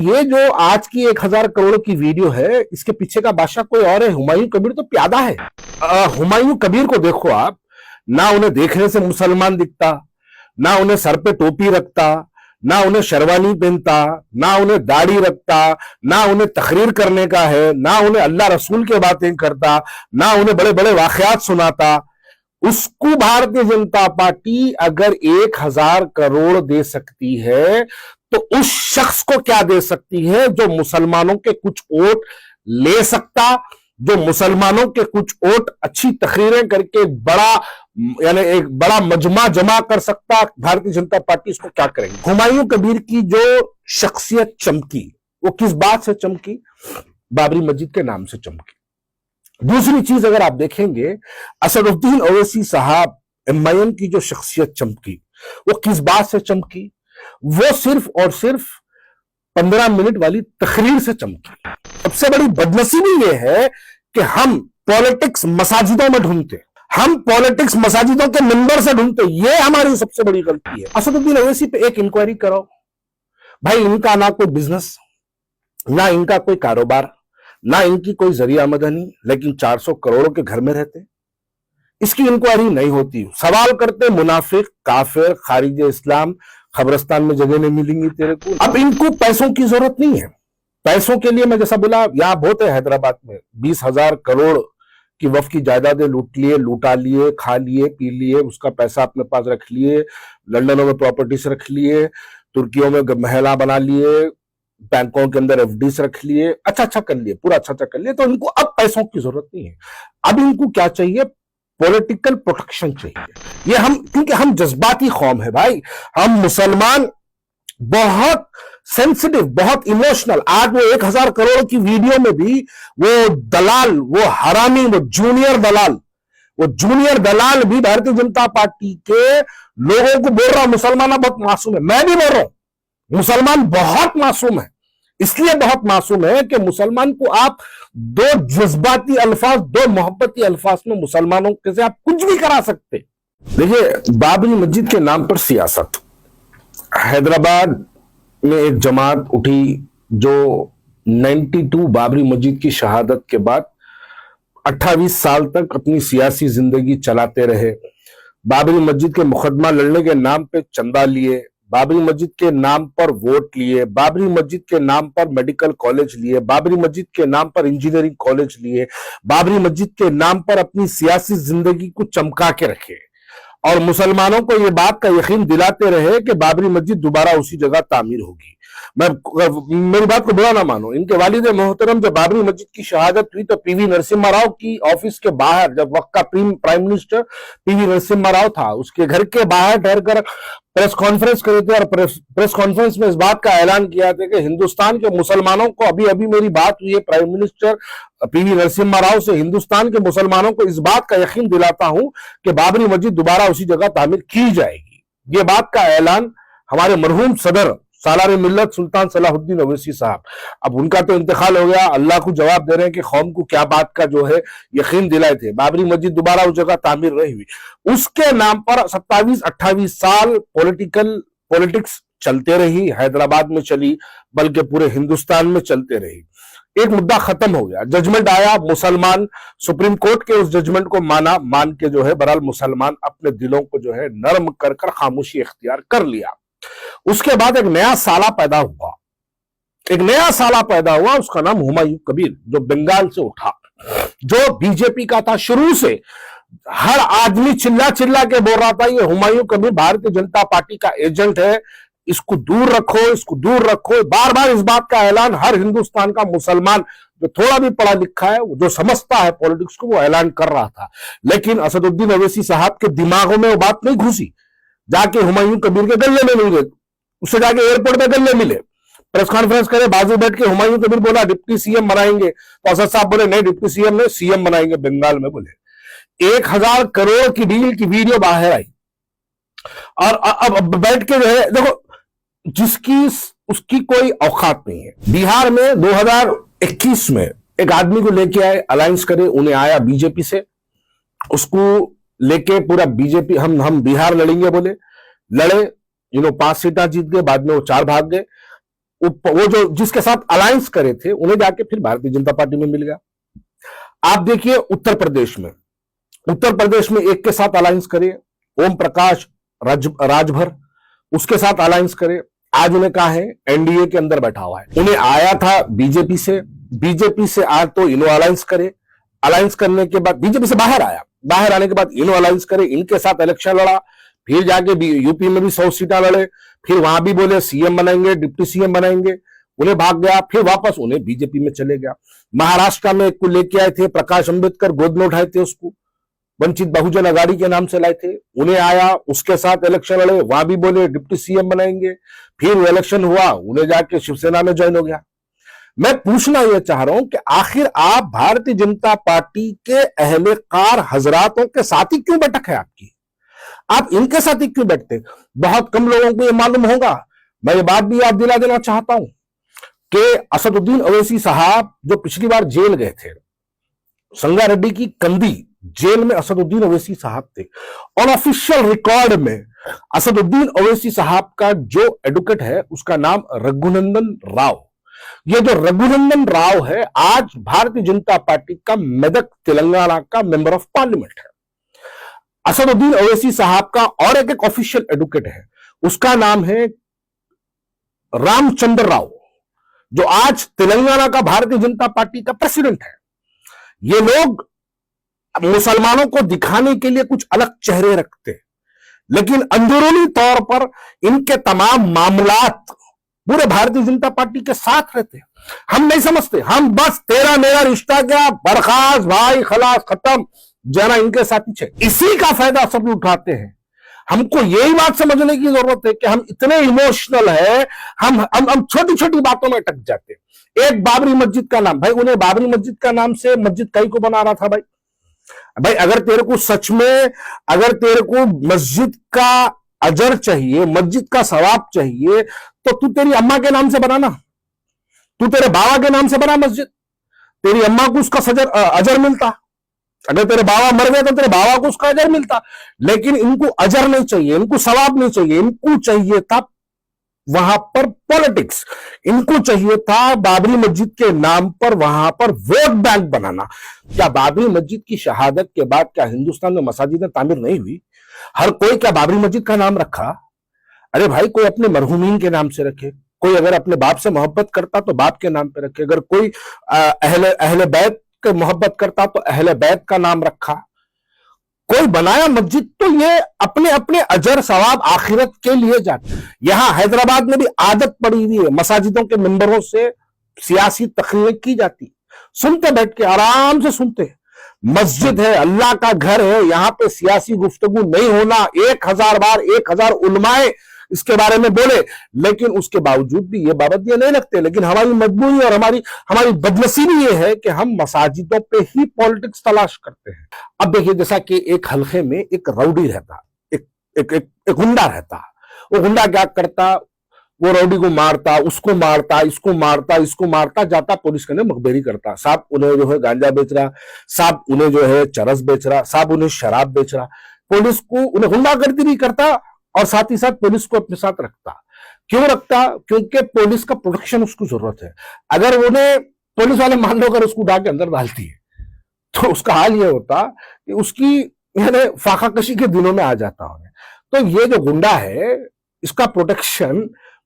ये जो आज की 1,000 करोड़ की वीडियो है, इसके पीछे का बादशाह कोई और है, हुमायूं कबीर तो प्यादा है। हुमायूं कबीर को देखो आप, ना उन्हें देखने से मुसलमान दिखता, ना उन्हें सर पे टोपी रखता, ना उन्हें शेरवानी पहनता, ना उन्हें दाढ़ी रखता, ना उन्हें तकरीर करने का है, ना उन्हें अल्लाह रसूल के बातें करता, ना उन्हें बड़े बड़े वाकयात सुनाता। उसको भारतीय जनता पार्टी अगर 1,000 करोड़ दे सकती है तो उस शख्स को क्या दे सकती है जो मुसलमानों के कुछ वोट ले सकता, जो मुसलमानों के कुछ वोट अच्छी तकरीरें करके एक बड़ा मजमा जमा कर सकता। भारतीय जनता पार्टी इसको क्या करेगी? हुमायूं कबीर की जो शख्सियत चमकी, वो किस बात से चमकी? बाबरी मस्जिद के नाम से चमकी। दूसरी चीज अगर आप देखेंगे, असदुद्दीन ओवैसी साहब एमआईएम की जो शख्सियत चमकी, वो किस बात से चमकी? वो सिर्फ और सिर्फ 15 मिनट वाली तकरीर से चमकी। सबसे बड़ी बदनसीबी ये है कि हम पॉलिटिक्स मसाजिदों में ढूंढते, हम पॉलिटिक्स मसाजिदों के मिंबर से ढूंढते, ये हमारी सबसे बड़ी गलती है। असदुद्दीन ओवैसी पे एक इंक्वायरी कराओ भाई। इनका ना कोई बिजनेस, ना इनका कोई कारोबार, ना इनकी कोई जरिया आमदनी, लेकिन 400 करोड़ों के घर में रहते। इसकी इंक्वायरी नहीं होती। सवाल करते मुनाफिक, काफिर, खारिज इस्लाम, खबरस्तान में जगह नहीं मिलेंगी तेरे को। अब इनको पैसों की जरूरत नहीं है। पैसों के लिए मैं जैसा बोला, यहां बहुत है हैदराबाद में 20,000 करोड़ की वफ की जायदादें लूट लिए, लूटा लिए, खा लिए, पी लिए, उसका पैसा अपने पास रख लिए, लंदनों में प्रॉपर्टीज रख लिए, तुर्कियों में महला बना लिए, बैंकों के अंदर एफडीज रख लिए, अच्छा कर लिए, पूरा अच्छा कर लिए। तो इनको अब पैसों की जरूरत नहीं है। अब इनको क्या चाहिए? पॉलिटिकल प्रोटेक्शन चाहिए। ये क्योंकि हम जज्बाती कौम है भाई, हम मुसलमान बहुत सेंसिटिव, बहुत इमोशनल। आज वो 1,000 करोड़ की वीडियो में भी वो दलाल, वो हरामी, वो जूनियर दलाल भी भारतीय जनता पार्टी के लोगों को बोल रहा मुसलमान बहुत मासूम है। मैं भी बोल रहा हूं मुसलमान बहुत मासूम है। इसलिए बहुत मासूम है कि मुसलमान को आप दो जज्बाती अल्फाज, दो मोहब्बती अल्फाज में मुसलमानों के से आप कुछ भी करा सकते। देखिए, बाबरी मस्जिद के नाम पर सियासत। हैदराबाद में एक जमात उठी जो 92 बाबरी मस्जिद की शहादत के बाद 28 साल तक अपनी सियासी जिंदगी चलाते रहे। बाबरी मस्जिद के मुकदमा लड़ने के नाम पे चंदा लिए, बाबरी मस्जिद के नाम पर वोट लिए, बाबरी मस्जिद के नाम पर मेडिकल कॉलेज लिए, बाबरी मस्जिद के नाम पर इंजीनियरिंग कॉलेज लिए, बाबरी मस्जिद के नाम पर अपनी सियासी जिंदगी को चमका के रखे और मुसलमानों को यह बात का यकीन दिलाते रहे कि बाबरी मस्जिद दोबारा उसी जगह तामीर होगी। मेरी बात को बुरा ना मानो, इनके वालिद मोहतरम जब बाबरी मस्जिद की शहादत हुई तो पीवी नरसिम्हा राव की ऑफिस के बाहर, जब वक्त का prime minister PV Narasimha Rao था, उसके घर के बाहर ठहरकर प्रेस कॉन्फ्रेंस करे थे और प्रेस कॉन्फ्रेंस में इस बात का ऐलान किया था कि हिंदुस्तान के मुसलमानों को, अभी अभी मेरी बात हुई है prime minister PV Narasimha Rao से, हिंदुस्तान के मुसलमानों को इस बात का यकीन दिलाता हूं कि बाबरी मस्जिद दोबारा उसी जगह तामीर की जाएगी। ये बात का ऐलान हमारे मरहूम सदर सालार मिल्लत सुल्तान सलाहुद्दीन ओवैसी साहब, अब उनका तो इंतकाल हो गया, अल्लाह को जवाब दे रहे हैं कि कौम को क्या बात का जो है यकीन दिलाए थे। बाबरी मस्जिद दोबारा उस जगह तामीर नहीं हुई। उसके नाम पर 27-28 साल पॉलिटिक्स चलते रही, हैदराबाद में चली, बल्कि पूरे हिंदुस्तान में चलते रही। एक मुद्दा खत्म हो गया, जजमेंट आया, मुसलमान सुप्रीम कोर्ट के उस जजमेंट को मान के जो है बहरहाल मुसलमान अपने दिलों को जो है नर्म कर खामोशी इख्तियार कर लिया। उसके बाद एक नया साला पैदा हुआ, उसका नाम हुमायूं कबीर, जो बंगाल से उठा, जो बीजेपी का था शुरू से। हर आदमी चिल्ला के बोल रहा था ये हुमायूं कबीर भारतीय जनता पार्टी का एजेंट है, इसको दूर रखो। बार बार इस बात का ऐलान हर हिंदुस्तान का मुसलमान जो थोड़ा भी पढ़ा लिखा है, जो समझता है पॉलिटिक्स को, वो ऐलान कर रहा था। लेकिन असदुद्दीन ओवैसी साहब के दिमागों में वो बात नहीं घुसी। जाके हुमायूं कबीर के गले में मिल गए, उससे जाके एयरपोर्ट पे गले मिले, प्रेस कॉन्फ्रेंस करे, बाजू बैठ के हुमायूं कबीर बोला डिप्टी सीएम बनाएंगे, तो असद साहब बोले नहीं, डिप्टी सीएम नहीं, सीएम बनाएंगे बंगाल में। बोले 1,000 करोड़ की डील की वीडियो बाहर आई और अब बैठ के जो है देखो, जिसकी उसकी कोई औकात नहीं है। बिहार में 2021 में एक आदमी को लेके आए, अलायंस करे, उन्हें आया बीजेपी से, उसको लेके पूरा बीजेपी हम बिहार लड़ेंगे बोले, लड़े, 5 सीटें जीत गए, बाद में वो 4 भाग गए। वो जो जिसके साथ अलायंस करे थे उन्हें जाके फिर भारतीय जनता पार्टी में मिल गया। आप देखिए उत्तर प्रदेश में, एक के साथ अलायंस करे, ओम प्रकाश राजभर, उसके साथ अलायंस करे, आज उन्हें कहा है एनडीए के अंदर बैठा हुआ है। उन्हें आया था बीजेपी से आज तो इनो अलायंस करे, अलायंस करने के बाद बीजेपी से बाहर आया, बाहर आने के बाद इनो अलायंस करे, इनके साथ इलेक्शन लड़ा, फिर जाके यूपी में भी 100 सीटें लड़े, फिर वहां भी बोले सीएम बनाएंगे, डिप्टी सीएम बनाएंगे, उन्हें भाग गया, फिर वापस उन्हें बीजेपी में चले गया। महाराष्ट्र में एक को लेके आए थे, प्रकाश अंबेडकर गोद में उठाए थे उसको, वंचित बहुजन अघाड़ी के नाम से लाए थे, उन्हें आया, उसके साथ इलेक्शन लड़े, वहां भी बोले डिप्टी सीएम बनाएंगे, फिर वो इलेक्शन हुआ, उन्हें जाके शिवसेना में ज्वाइन हो गया। मैं पूछना यह चाह रहा हूं कि आखिर आप भारतीय जनता पार्टी के अहलकार हजरातों के साथ ही क्यों बैठक है आपकी? आप इनके साथ ही क्यों बैठते? बहुत कम लोगों को यह मालूम होगा, मैं ये बात भी याद दिला देना चाहता हूं कि असदुद्दीन ओवैसी साहब जो पिछली बार जेल गए थे, संगारेड्डी की कंदी जेल में असदुद्दीन ओवैसी साहब थे, और ऑफिशियल रिकॉर्ड में असदुद्दीन ओवैसी साहब का जो एडवोकेट है उसका नाम रघुनंदन राव। ये जो रघुनंदन राव है आज भारतीय जनता पार्टी का मेदक तेलंगाना का मेंबर ऑफ पार्लियामेंट है। असदुद्दीन ओवैसी साहब का और एक ऑफिशियल एडवोकेट है, उसका नाम है रामचंद्र राव, जो आज तेलंगाना का भारतीय जनता पार्टी का प्रेसिडेंट है। ये लोग मुसलमानों को दिखाने के लिए कुछ अलग चेहरे रखते, लेकिन अंदरूनी तौर पर इनके तमाम मामलात पूरे भारतीय जनता पार्टी के साथ रहते। हम नहीं समझते, हम बस तेरा मेरा रिश्ता क्या, बर्खास्त भाई, खलास, खत्म, जाना इनके साथी छे, इसी का फायदा सब उठाते हैं। हमको यही बात समझने की जरूरत है कि हम इतने इमोशनल है, हम छोटी छोटी बातों में अटक जाते हैं। एक बाबरी मस्जिद का नाम, भाई उन्हें बाबरी मस्जिद का नाम से मस्जिद कई को बना रहा था भाई अगर तेरे को सच में, अगर तेरे को मस्जिद का अजर चाहिए, मस्जिद का सवाब चाहिए, तो तू तेरी अम्मा के नाम से बनाना, तू तेरे बाबा के नाम से बना मस्जिद, तेरी अम्मा को उसका अजर मिलता, अगर तेरे बाबा मर गए तो तेरे बाबा को उसका अजर मिलता। लेकिन इनको अजर नहीं चाहिए, इनको सवाब नहीं चाहिए, इनको चाहिए था वहां पर पॉलिटिक्स, इनको चाहिए था बाबरी मस्जिद के नाम पर वहां पर वोट बैंक बनाना। क्या बाबरी मस्जिद की शहादत के बाद क्या हिंदुस्तान में मसाजिदें तामीर नहीं हुई? हर कोई क्या बाबरी मस्जिद का नाम रखा? अरे भाई कोई अपने मरहूमीन के नाम से रखे, कोई अगर अपने बाप से मोहब्बत करता तो बाप के नाम पे रखे, अगर कोई अहले बैत के मोहब्बत करता तो अहले बैत का नाम रखा। कोई बनाया मस्जिद तो ये अपने अपने अजर सवाब आखिरत के लिए जाते। यहां हैदराबाद में भी आदत पड़ी हुई है, मसाजिदों के मेंबरों से सियासी तकरीरें की जाती, सुनते बैठ के आराम से सुनते। मस्जिद है, अल्लाह का घर है, यहां पे सियासी गुफ्तगू नहीं होना। 1000 बार 1000 उलमाए इसके बारे में बोले, लेकिन उसके बावजूद भी ये पाबंदियां नहीं लगते। लेकिन हमारी मजबूरी और हमारी बदनसीबी ये है कि हम मसाजिदों पे ही पॉलिटिक्स तलाश करते हैं। अब देखिए, जैसा कि एक हल्के में एक राउडी रहता, एक गुंडा रहता, वो गुंडा क्या करता, वो रौडी को मारता, उसको मारता, इसको मारता, इसको मारता, जाता पुलिस के मुखबिरी करता, साहब उन्हें जो है गांजा बेच रहा, साहब उन्हें जो है चरस बेच रहा, साहब उन्हें शराब बेच रहा। पुलिस को उन्हें गुंडागर्दी भी करता और साथ ही साथ पुलिस को अपने साथ रखता। क्यों रखता? क्योंकि पुलिस का प्रोटेक्शन उसको जरूरत है। अगर उन्हें पुलिस वाले मान लो अगर उसको उठा के अंदर डालती है तो उसका हाल यह होता कि उसकी यानी फाका कशी के दिनों में आ जाता है। तो ये जो गुंडा है इसका प्रोटेक्शन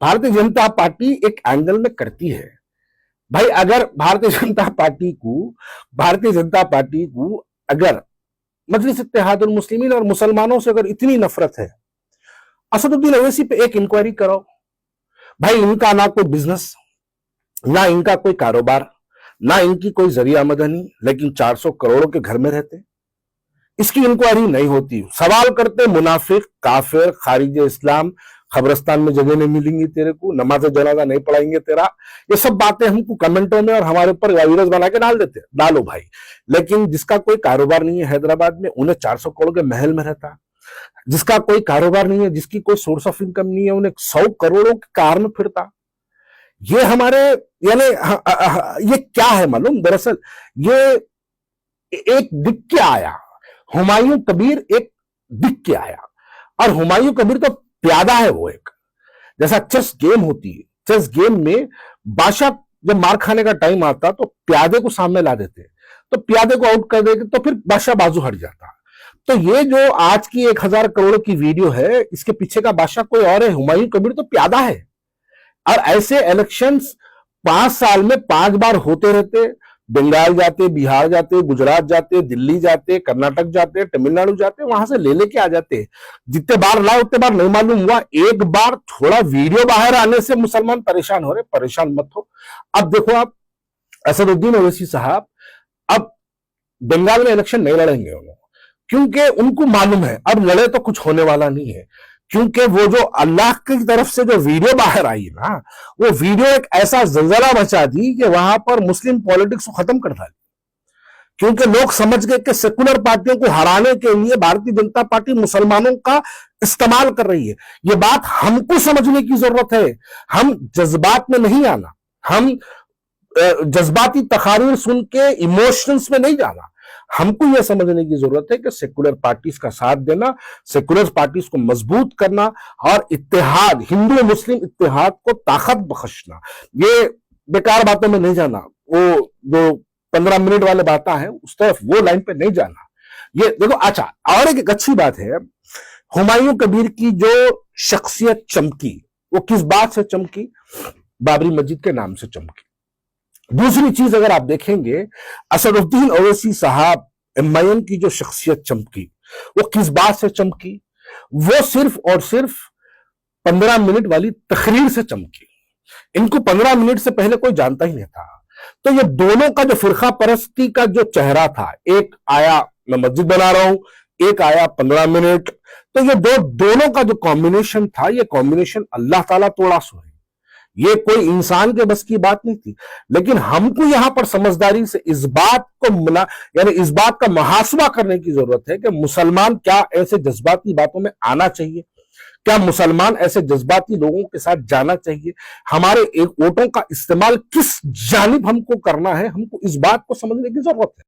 भारतीय जनता पार्टी एक एंगल में करती है। भाई अगर भारतीय जनता पार्टी को अगर मजलिस इत्तेहादुल मुस्लिमीन और मुसलमानों से अगर इतनी नफरत है, असदुद्दीन ओवैसी पे एक इंक्वायरी करो। भाई इनका ना कोई बिजनेस, ना इनका कोई कारोबार, ना इनकी कोई जरिया आमदनी, लेकिन 400 करोड़ों के घर में रहते, इसकी इंक्वायरी नहीं होती। सवाल करते मुनाफिक, काफिर, खारिज इस्लाम, खबरस्तान में जगह नहीं मिलेंगी तेरे को, नमाज जनाजा नहीं पढ़ाएंगे तेरा, ये सब बातें हमको कमेंटों में और हमारे ऊपर वायरस बना के डाल देते, डालो भाई। लेकिन जिसका कोई कारोबार नहीं है हैदराबाद में, उन्हें 400 करोड़ के महल में रहता। जिसका कोई कारोबार नहीं है, जिसकी कोई सोर्स ऑफ इनकम नहीं है, उन्हें 100 करोड़ों की कार में फिरता। ये हमारे यानी ये क्या है मालूम? दरअसल ये एक दिख के आया, हुमायूं कबीर एक दिख के आया, और हुमायूं कबीर तो प्यादा है। वो एक जैसा चेस गेम होती है, चेस गेम में बादशाह जब मार खाने का टाइम आता तो प्यादे को सामने ला देते, तो प्यादे को आउट कर देते, तो फिर बादशाह बाजू हट जाता। तो ये जो आज की 1000 करोड़ की वीडियो है, इसके पीछे का बादशाह कोई और है, हुमायूं कबीर तो प्यादा है। और ऐसे इलेक्शंस 5 साल में 5 बार होते रहते, बंगाल जाते, बिहार जाते, गुजरात जाते, दिल्ली जाते, कर्नाटक जाते, तमिलनाडु जाते, वहां से ले लेके आ जाते। जितने बार लाए उतने बार नहीं मालूम हुआ, एक बार थोड़ा वीडियो बाहर आने से मुसलमान परेशान हो रहे। परेशान मत हो। अब देखो आप, असदुद्दीन ओवैसी साहब अब बंगाल में इलेक्शन नहीं लड़ेंगे उन्होंने, क्योंकि उनको मालूम है अब लड़े तो कुछ होने वाला नहीं है। क्योंकि वो जो अल्लाह की तरफ से जो वीडियो बाहर आई ना, वो वीडियो एक ऐसा जलजला मचा दी कि वहां पर मुस्लिम पॉलिटिक्स को खत्म कर डाली। क्योंकि लोग समझ गए कि सेकुलर पार्टियों को हराने के लिए भारतीय जनता पार्टी मुसलमानों का इस्तेमाल कर रही है। ये बात हमको समझने की जरूरत है। हम जज्बात में नहीं आना, हम जज्बाती तकारीर सुन के इमोशंस में नहीं जाना। हमको यह समझने की जरूरत है कि सेकुलर पार्टीज का साथ देना, सेकुलर पार्टीज को मजबूत करना और इत्तेहाद, हिंदू मुस्लिम इत्तेहाद को ताकत बख्शना। ये बेकार बातों में नहीं जाना, वो जो 15 मिनट वाले बातें हैं उस तरफ, वो लाइन पे नहीं जाना। ये देखो, अच्छा, और एक अच्छी बात है, हुमायूं कबीर की जो शख्सियत चमकी, वो किस बात से चमकी? बाबरी मस्जिद के नाम से चमकी। दूसरी चीज अगर आप देखेंगे, असदुद्दीन ओवैसी साहब एमआईएम की जो शख्सियत चमकी, वो किस बात से चमकी? वो सिर्फ और सिर्फ 15 मिनट वाली तकरीर से चमकी। इनको 15 मिनट से पहले कोई जानता ही नहीं था। तो ये दोनों का जो फिरका परस्ती का जो चेहरा था, एक आया मैं मस्जिद बना रहा हूं, एक आया 15 मिनट, तो ये दोनों का जो कॉम्बिनेशन था, ये कॉम्बिनेशन अल्लाह ताला तोड़ा सो है। ये कोई इंसान के बस की बात नहीं थी। लेकिन हमको यहां पर समझदारी से इस बात को यानी इस बात का मुहासबा करने की जरूरत है कि मुसलमान क्या ऐसे जज्बाती बातों में आना चाहिए? क्या मुसलमान ऐसे जज्बाती लोगों के साथ जाना चाहिए? हमारे एक वोटों का इस्तेमाल किस जानिब हमको करना है? हमको इस बात को समझने की जरूरत है।